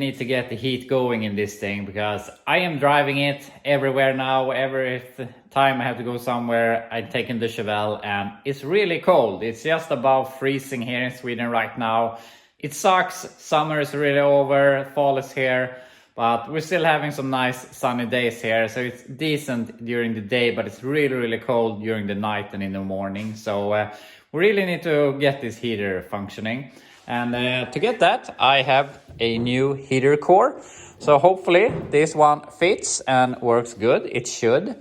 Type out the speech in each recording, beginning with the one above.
need to get the heat going in this thing, because I am driving it everywhere now. Every time I have to go somewhere, I'm taking the Chevelle, and it's really cold. It's just about freezing here in Sweden right now. It sucks. Summer is really over, fall is here, but we're still having some nice sunny days here. So it's decent during the day, but it's really, really cold during the night and in the morning. So we really need to get this heater functioning. And to get that, I have a new heater core. So hopefully this one fits and works good. It should.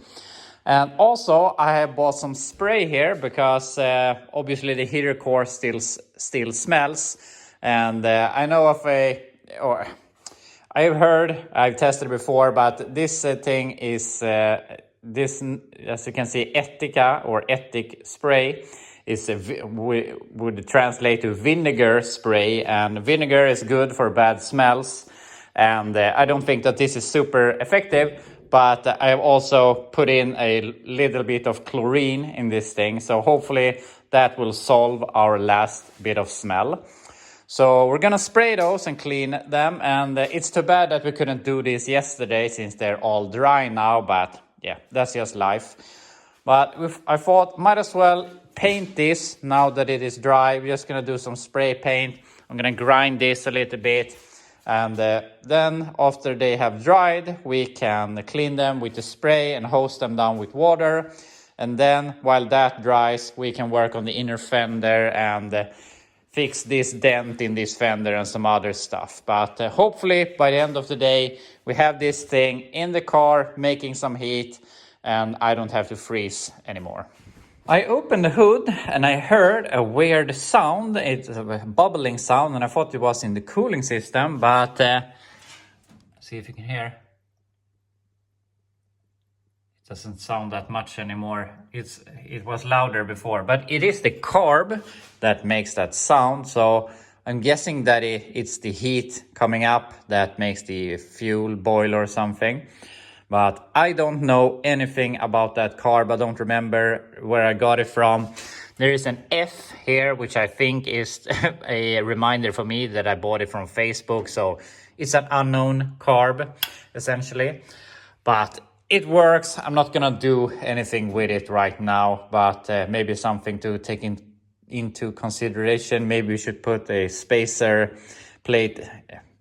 And also I have bought some spray here because obviously the heater core still smells. And I know of I've heard, I've tested before, but this thing is this, as you can see, Etika or Etic spray is would translate to vinegar spray, and vinegar is good for bad smells. And I don't think that this is super effective, but I have also put in a little bit of chlorine in this thing, so hopefully that will solve our last bit of smell. So we're gonna spray those and clean them, and it's too bad that we couldn't do this yesterday since they're all dry now, but yeah, that's just life. But I thought might as well paint this now that it is dry. We're just gonna do some spray paint. I'm gonna grind this a little bit, and then after they have dried, we can clean them with the spray and hose them down with water. And then while that dries, we can work on the inner fender and fix this dent in this fender and some other stuff. But hopefully by the end of the day, we have this thing in the car making some heat, and I don't have to freeze anymore. I opened the hood and I heard a weird sound. It's a bubbling sound, and I thought it was in the cooling system, but see if you can hear. It doesn't sound that much anymore. It was louder before, but it is the carb that makes that sound. So I'm guessing that it's the heat coming up that makes the fuel boil or something. But I don't know anything about that carb. I don't remember where I got it from. There is an F here, which I think is a reminder for me that I bought it from Facebook. So it's an unknown carb, essentially. But it works. I'm not gonna do anything with it right now, but maybe something to take into consideration. Maybe we should put a spacer plate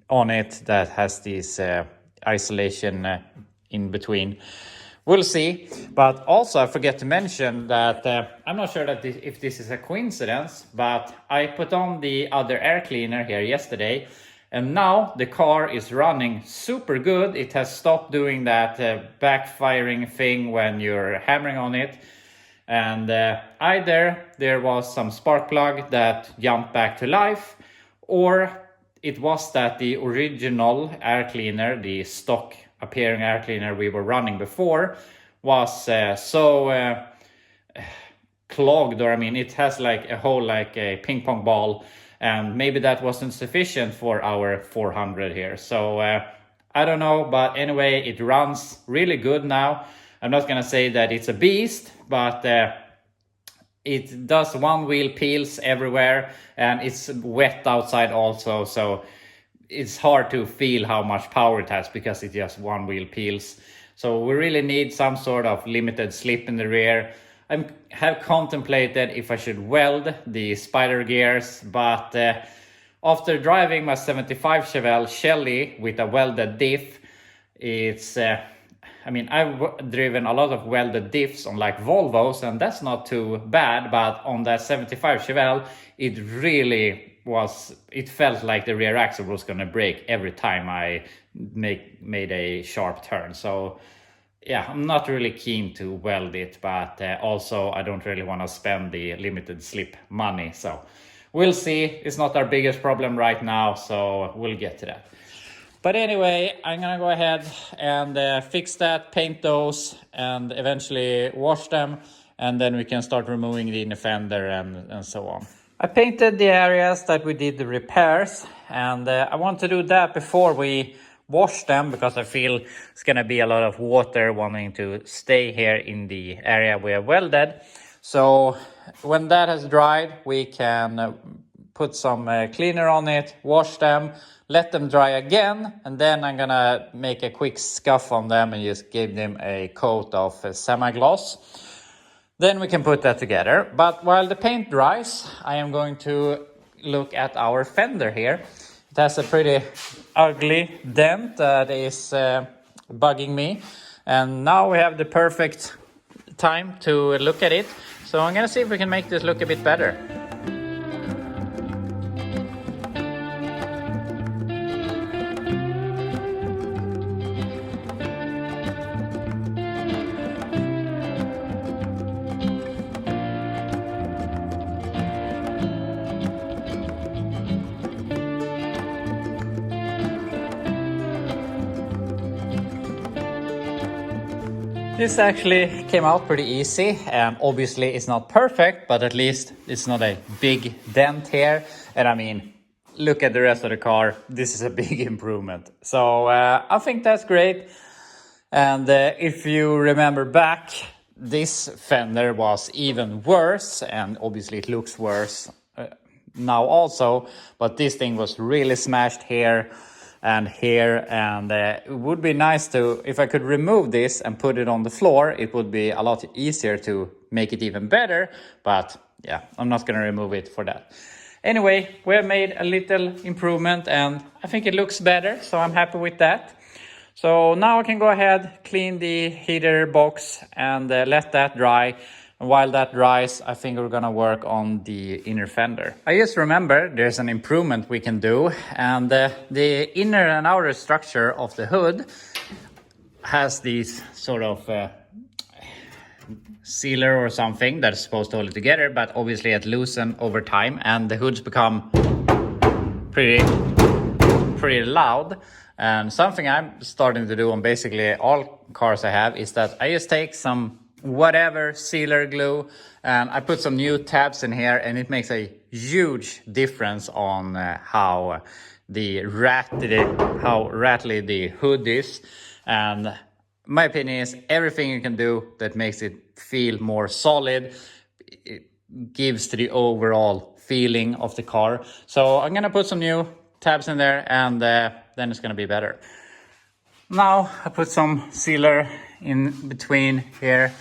on it that has this isolation in between. We'll see. But also I forget to mention that I'm not sure that if this is a coincidence, but I put on the other air cleaner here yesterday, and now the car is running super good. It has stopped doing that backfiring thing when you're hammering on it. And either there was some spark plug that jumped back to life, or it was that the original air cleaner, the stock appearing air cleaner we were running before, was so clogged, or I mean, it has like a hole like a ping pong ball, and maybe that wasn't sufficient for our 400 here. So I don't know, but anyway, it runs really good now. I'm not gonna say that it's a beast, but it does one wheel peels everywhere, and it's wet outside also, so it's hard to feel how much power it has because it's just one wheel peels. So we really need some sort of limited slip in the rear. I have contemplated if I should weld the spider gears, but after driving my 75 Chevelle Shelly with a welded diff, it's I mean, I've driven a lot of welded diffs on like Volvos, and that's not too bad, but on that 75 Chevelle, it really was, it felt like the rear axle was gonna break every time I made a sharp turn. So yeah, I'm not really keen to weld it, but also I don't really want to spend the limited slip money. So we'll see. It's not our biggest problem right now, so we'll get to that. But anyway, I'm gonna go ahead and fix that, paint those, and eventually wash them, and then we can start removing the inner fender and so on. I painted the areas that we did the repairs, and I want to do that before we wash them, because I feel it's gonna be a lot of water wanting to stay here in the area we have welded. So when that has dried, we can put some cleaner on it, wash them, let them dry again, and then I'm gonna make a quick scuff on them and just give them a coat of semi-gloss. Then we can put that together. But while the paint dries, I am going to look at our fender here. It has a pretty ugly dent that is bugging me. And now we have the perfect time to look at it. So I'm gonna see if we can make this look a bit better. This actually came out pretty easy, and obviously it's not perfect, but at least it's not a big dent here. And I mean, look at the rest of the car. This is a big improvement. So I think that's great. And if you remember back, this fender was even worse, and obviously it looks worse now also, but this thing was really smashed here and here, and it would be nice to, if I could remove this and put it on the floor, it would be a lot easier to make it even better. But yeah, I'm not gonna remove it for that. Anyway, we have made a little improvement and I think it looks better, so I'm happy with that. So now I can go ahead, clean the heater box and let that dry. And while that dries, I think we're gonna work on the inner fender. I just remember there's an improvement we can do, and the inner and outer structure of the hood has these sort of sealer or something that's supposed to hold it together, but obviously it loosens over time and the hoods become pretty loud. And something I'm starting to do on basically all cars I have is that I just take some whatever sealer glue and I put some new tabs in here, and it makes a huge difference on how rattly the hood is. And my opinion is everything you can do that makes it feel more solid, it gives to the overall feeling of the car. So I'm gonna put some new tabs in there, and then it's gonna be better. Now I put some sealer in between here.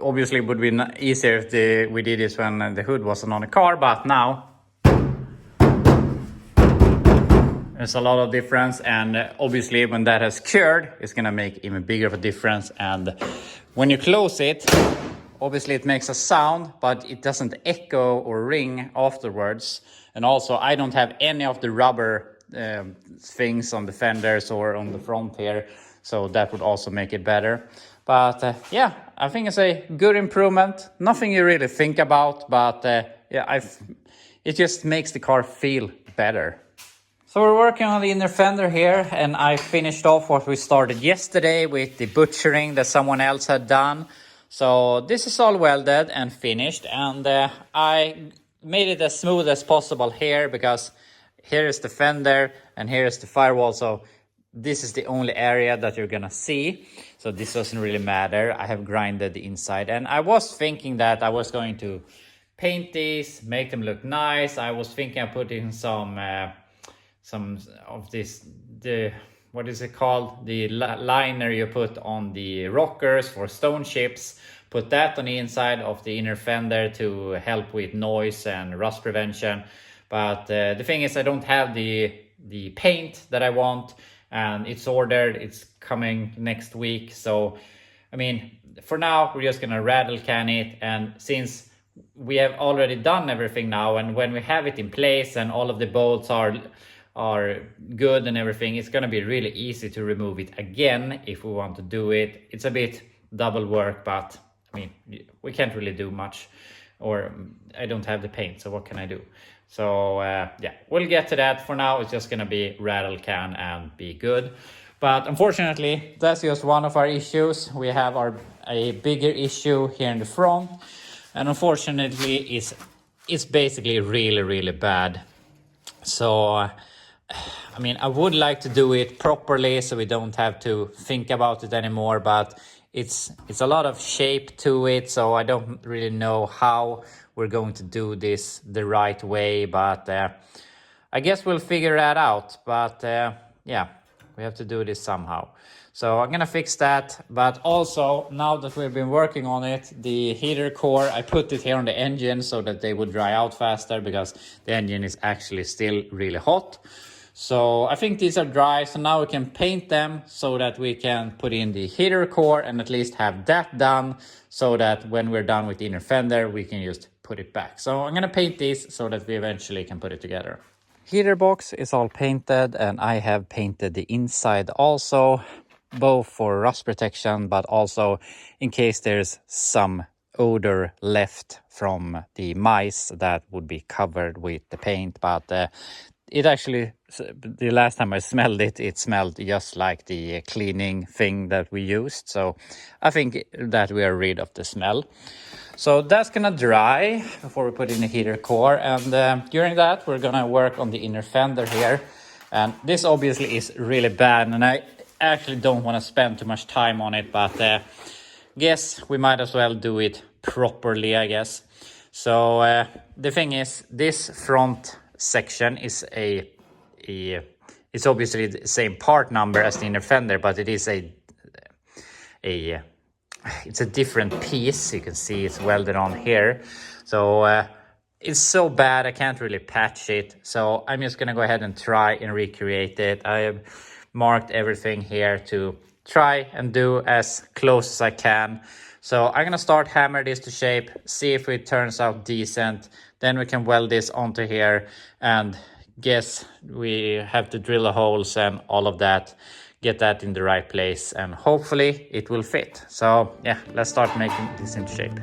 Obviously it would be easier if we did this when the hood wasn't on the car, but now there's a lot of difference, and obviously when that has cured, it's gonna make even bigger of a difference. And when you close it, obviously it makes a sound, but it doesn't echo or ring afterwards. And also I don't have any of the rubber things on the fenders or on the front here, so that would also make it better. But yeah, I think it's a good improvement. Nothing you really think about, but yeah, it just makes the car feel better. So we're working on the inner fender here, and I finished off what we started yesterday with the butchering that someone else had done. So this is all welded and finished, and I made it as smooth as possible here, because here is the fender and here is the firewall. So this is the only area that you're gonna see. So this doesn't really matter. I have grinded the inside, and I was thinking that I was going to paint these, make them look nice. I was thinking of putting some of this, what is it called? The liner you put on the rockers for stone chips. Put that on the inside of the inner fender to help with noise and rust prevention. But the thing is, I don't have the paint that I want, and it's ordered, it's coming next week. So I mean, for now we're just gonna rattle can it, and since we have already done everything now, and when we have it in place and all of the bolts are good and everything, it's gonna be really easy to remove it again if we want to do it. It's a bit double work, but I mean, we can't really do much, or I don't have the paint, so what can I do? So yeah, we'll get to that. For now, it's just gonna be rattle can and be good. But unfortunately, that's just one of our issues. We have a bigger issue here in the front, and unfortunately, it's basically really bad. So I mean, I would like to do it properly so we don't have to think about it anymore, but it's a lot of shape to it, so I don't really know how we're going to do this the right way, but I guess we'll figure that out. But yeah, we have to do this somehow. So I'm gonna fix that, but also now that we've been working on it, the heater core, I put it here on the engine so that they would dry out faster, because the engine is actually still really hot. So I think these are dry, so now we can paint them so that we can put in the heater core and at least have that done, so that when we're done with the inner fender, we can just put it back. So I'm gonna paint these so that we eventually can put it together. Heater box is all painted, and I have painted the inside also, both for rust protection, but also in case there's some odor left from the mice that would be covered with the paint. But it actually, the last time I smelled it, it smelled just like the cleaning thing that we used. So I think that we are rid of the smell. So that's gonna dry before we put in the heater core, and during that we're gonna work on the inner fender here. And this obviously is really bad, and I actually don't want to spend too much time on it, but guess we might as well do it properly, I guess. So the thing is, this front section is it's obviously the same part number as the inner fender, but it is it's a different piece. You can see it's welded on here. So it's so bad I can't really patch it. So I'm just gonna go ahead and try and recreate it. I have marked everything here to try and do as close as I can. So I'm gonna start hammer this to shape, see if it turns out decent. Then we can weld this onto here, and guess we have to drill the holes and all of that, get that in the right place, and hopefully it will fit. So yeah, let's start making this into shape.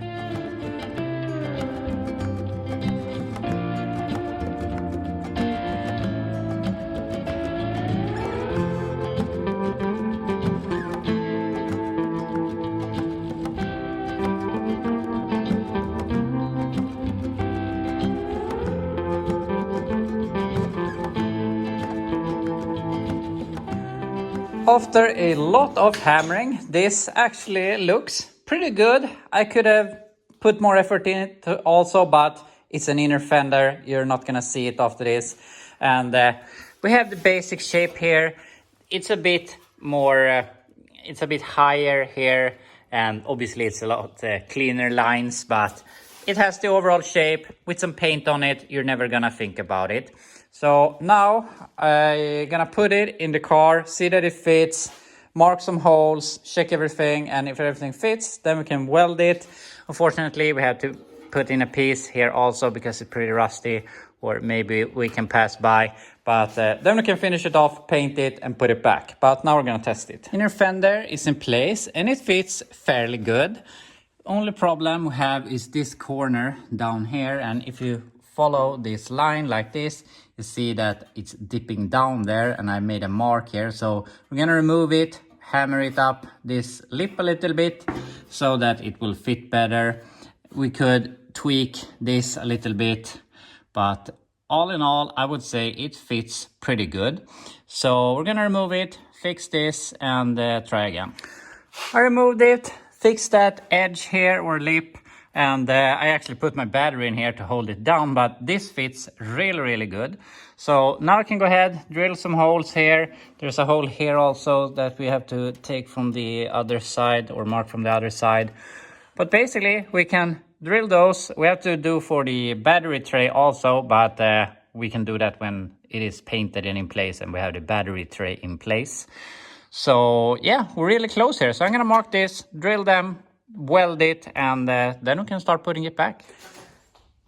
After a lot of hammering, this actually looks pretty good. I could have put more effort in it also, but it's an inner fender. You're not gonna see it after this. And we have the basic shape here. It's a bit more, it's a bit higher here, and obviously it's a lot cleaner lines, but it has the overall shape. With some paint on it, you're never gonna think about it. So now I'm gonna put it in the car, see that it fits, mark some holes, check everything, and if everything fits, then we can weld it. Unfortunately, we have to put in a piece here also because it's pretty rusty, or maybe we can pass by. But then we can finish it off, paint it, and put it back. But now we're gonna test it. Inner fender is in place, and it fits fairly good. Only problem we have is this corner down here, and if you follow this line like this, you see that it's dipping down there, and I made a mark here. So we're gonna remove it, hammer it up this lip a little bit so that it will fit better. We could tweak this a little bit, but all in all, I would say it fits pretty good. So we're gonna remove it, fix this, and try again. I removed it, fixed that edge here or lip, and I actually put my battery in here to hold it down, but this fits really good. So now I can go ahead, drill some holes here. There's a hole here also that we have to take from the other side, or mark from the other side. But basically we can drill those. We have to do for the battery tray also, but we can do that when it is painted and in place and we have the battery tray in place. So yeah, we're really close here. So I'm gonna mark this, drill them, weld it, and then we can start putting it back.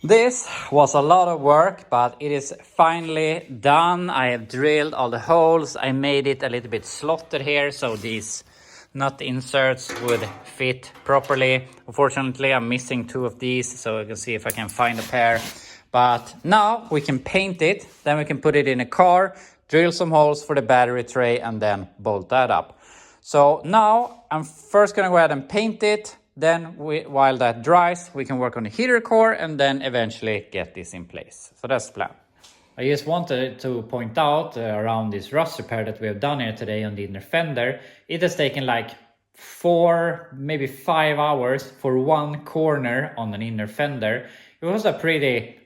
This was a lot of work, but it is finally done. I have drilled all the holes. I made it a little bit slotted here so these nut inserts would fit properly. Unfortunately, I'm missing two of these, so I can see if I can find a pair. But now we can paint it, then we can put it in a car, drill some holes for the battery tray, and then bolt that up. So now I'm first gonna go ahead and paint it. Then while that dries, we can work on the heater core and then eventually get this in place. So that's the plan. I just wanted to point out around this rust repair that we have done here today on the inner fender, it has taken like 4, maybe 5 hours for one corner on an inner fender. It it was a pretty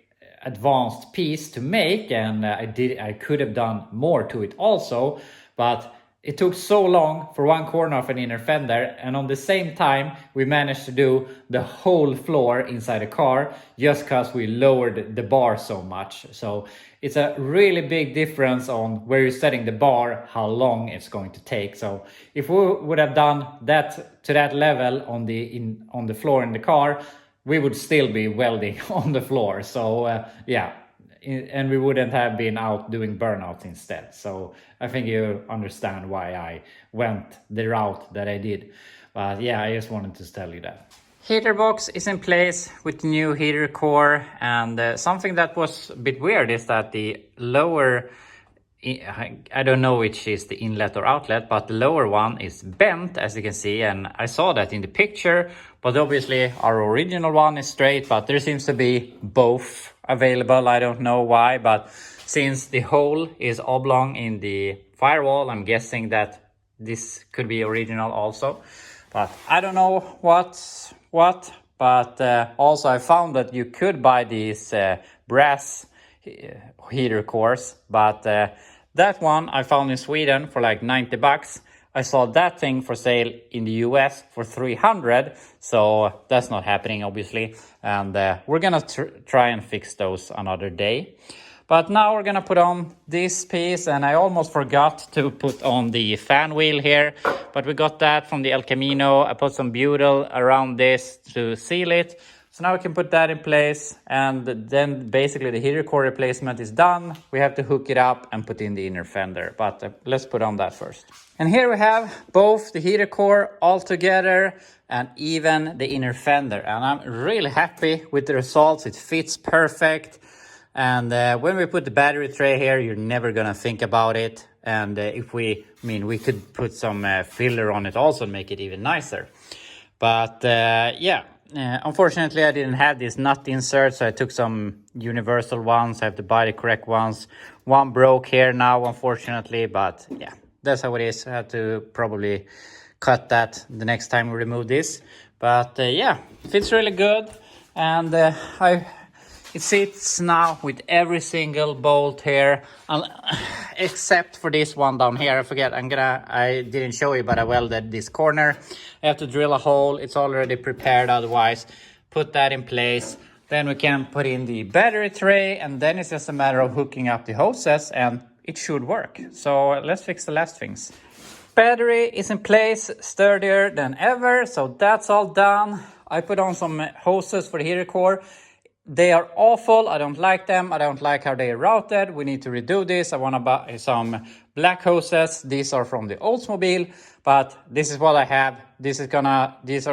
advanced piece to make, and I could have done more to it also, but it took so long for one corner of an inner fender, and on the same time we managed to do the whole floor inside the car just because we lowered the bar so much. So it's a really big difference on where you're setting the bar, how long it's going to take. So if we would have done that to that level on the floor in the car, we would still be welding on the floor. So yeah, and we wouldn't have been out doing burnouts instead. So I think you understand why I went the route that I did. But yeah, I just wanted to tell you that. Heater box is in place with the new heater core, and something that was a bit weird is that the lower, I don't know which is the inlet or outlet, but the lower one is bent, as you can see, and I saw that in the picture, but obviously our original one is straight, but there seems to be both available. I don't know why, but since the hole is oblong in the firewall, I'm guessing that this could be original also, but I don't know what, but also I found that you could buy these brass heater cores, but that one I found in Sweden for like 90 bucks. I saw that thing for sale in the US for 300, so that's not happening obviously, and we're gonna try and fix those another day. But now we're gonna put on this piece, and I almost forgot to put on the fan wheel here, but we got that from the El Camino. I put some butyl around this to seal it. So now we can put that in place, and then basically the heater core replacement is done. We have to hook it up and put in the inner fender, but let's put on that first. And here we have both the heater core all together and even the inner fender, and I'm really happy with the results. It fits perfect. And when we put the battery tray here, you're never gonna think about it. And if we could put some filler on it also and make it even nicer. But yeah, unfortunately I didn't have this nut insert, so I took some universal ones. I have to buy the correct ones. One broke here now, unfortunately, but yeah, that's how it is. I have to probably cut that the next time we remove this. But yeah, fits really good, and it sits now with every single bolt here, except for this one down here. I forget, I didn't show you, but I welded this corner. I have to drill a hole. It's already prepared otherwise. Put that in place. Then we can put in the battery tray, and then it's just a matter of hooking up the hoses, and it should work. So let's fix the last things. Battery is in place, sturdier than ever, so that's all done. I put on some hoses for the heater core. They are awful. I don't like them. I don't like how they are routed. We need to redo this. I want to buy some black hoses. These are from the Oldsmobile, but this is what I have. These are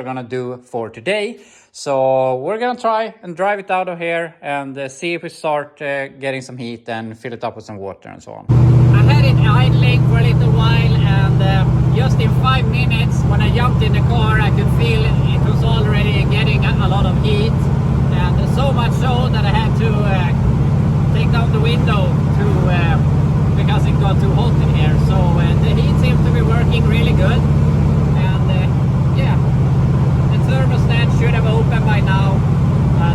gonna do for today. So we're gonna try and drive it out of here and see if we start getting some heat and fill it up with some water and so on. I had it idling for a little while, and just in 5 minutes when I jumped in the car, I could feel it was already getting a lot of heat. And so much so that I had to take down the window because it got too hot in here. So the heat seems to be working really good. And yeah, the thermostat should have opened by now.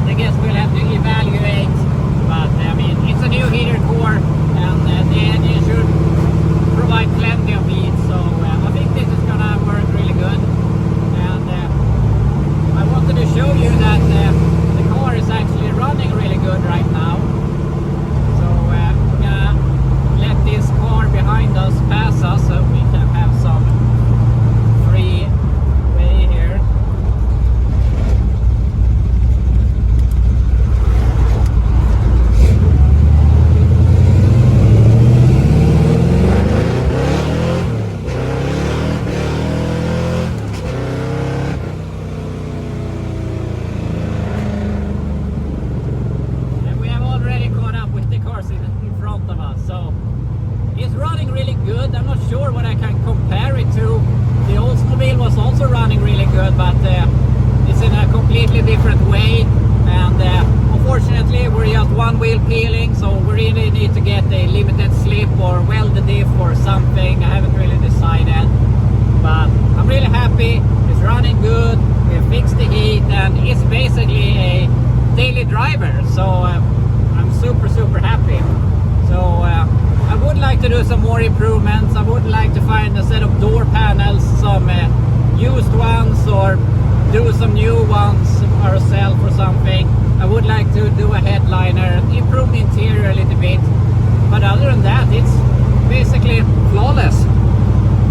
I guess we'll have to evaluate. But I mean, it's a new heater core, and the engine should provide plenty of heat. So I think this is gonna work really good. And I wanted to show you that is actually running really good right now. So we're gonna let this car behind us pass us so we can have some free way here. daily driver, so I'm super happy. So I would like to do some more improvements. I would like to find a set of door panels, some used ones, or do some new ones ourselves or something. I would like to do a headliner, improve the interior a little bit, but other than that, it's basically flawless.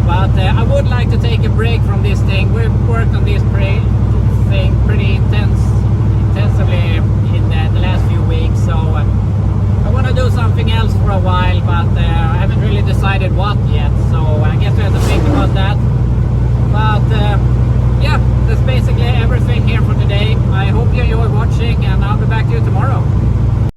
But I would like to take a break from this thing. We've worked on this thing pretty intensively in the last few weeks, so I want to do something else for a while, but